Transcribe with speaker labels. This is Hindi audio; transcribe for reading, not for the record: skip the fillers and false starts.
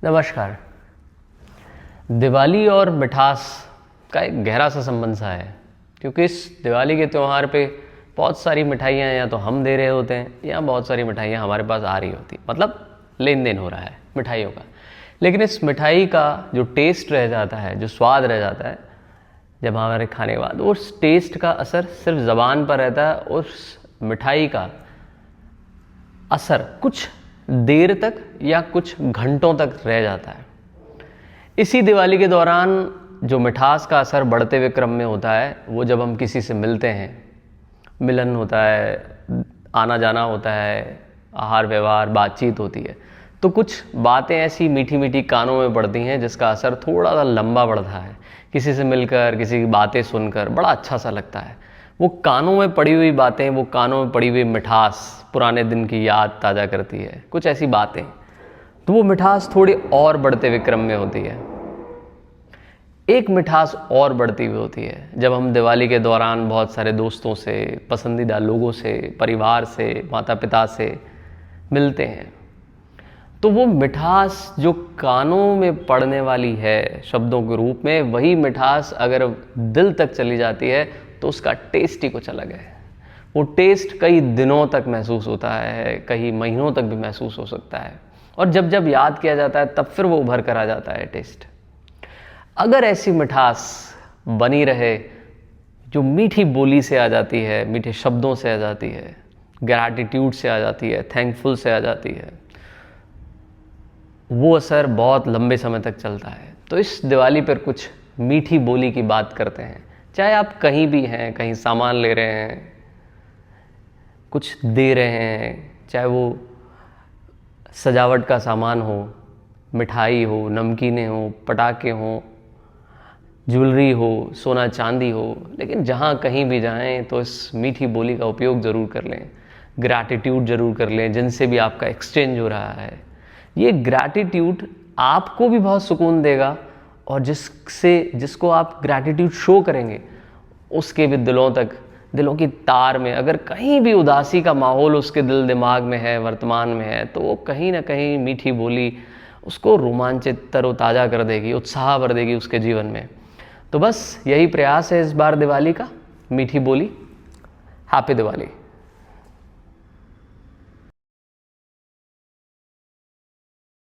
Speaker 1: नमस्कार। दिवाली और मिठास का एक गहरा सा संबंध सा है, क्योंकि इस दिवाली के त्यौहार पे बहुत सारी मिठाइयाँ या तो हम दे रहे होते हैं या बहुत सारी मिठाइयाँ हमारे पास आ रही होती, मतलब लेन देन हो रहा है मिठाइयों का। लेकिन इस मिठाई का जो टेस्ट रह जाता है, जो स्वाद रह जाता है जब हमारे खाने के बाद, उस टेस्ट का असर सिर्फ ज़बान पर रहता है। उस मिठाई का असर कुछ देर तक या कुछ घंटों तक रह जाता है। इसी दिवाली के दौरान जो मिठास का असर बढ़ते हुए क्रम में होता है, वो जब हम किसी से मिलते हैं, मिलन होता है, आना जाना होता है, आहार व्यवहार, बातचीत होती है, तो कुछ बातें ऐसी मीठी मीठी कानों में पड़ती हैं जिसका असर थोड़ा सा लंबा बढ़ता है। किसी से मिलकर, किसी की बातें सुनकर बड़ा अच्छा सा लगता है। वो कानों में पड़ी हुई बातें, वो कानों में पड़ी हुई मिठास पुराने दिन की याद ताज़ा करती है, कुछ ऐसी बातें, तो वो मिठास थोड़ी और बढ़ते हुए क्रम में होती है। एक मिठास और बढ़ती हुई होती है जब हम दिवाली के दौरान बहुत सारे दोस्तों से, पसंदीदा लोगों से, परिवार से, माता पिता से मिलते हैं। तो वो मिठास जो कानों में पड़ने वाली है शब्दों के रूप में, वही मिठास अगर दिल तक चली जाती है तो उसका टेस्ट ही कुछ अलग है। वो टेस्ट कई दिनों तक महसूस होता है, कई महीनों तक भी महसूस हो सकता है, और जब जब याद किया जाता है तब फिर वो उभर कर आ जाता है टेस्ट। अगर ऐसी मिठास बनी रहे जो मीठी बोली से आ जाती है, मीठे शब्दों से आ जाती है, ग्रैटिट्यूड से आ जाती है, थैंकफुल से आ जाती है, वो असर बहुत लंबे समय तक चलता है। तो इस दिवाली पर कुछ मीठी बोली की बात करते हैं। चाहे आप कहीं भी हैं, कहीं सामान ले रहे हैं, कुछ दे रहे हैं, चाहे वो सजावट का सामान हो, मिठाई हो, नमकीनें हो, पटाखे हो, ज्वेलरी हो, सोना चांदी हो, लेकिन जहाँ कहीं भी जाएं तो इस मीठी बोली का उपयोग ज़रूर कर लें, ग्रैटिट्यूड ज़रूर कर लें जिनसे भी आपका एक्सचेंज हो रहा है। ये ग्रैटिट्यूड आपको भी बहुत सुकून देगा, और जिसको आप ग्रैटिट्यूड शो करेंगे उसके भी दिलों की तार में अगर कहीं भी उदासी का माहौल उसके दिल दिमाग में है, वर्तमान में है, तो वो कहीं ना कहीं मीठी बोली उसको रोमांचित, तरोताज़ा कर देगी, उत्साह भर देगी उसके जीवन में। तो बस यही प्रयास है इस बार दिवाली का, मीठी बोली। हैप्पी दिवाली।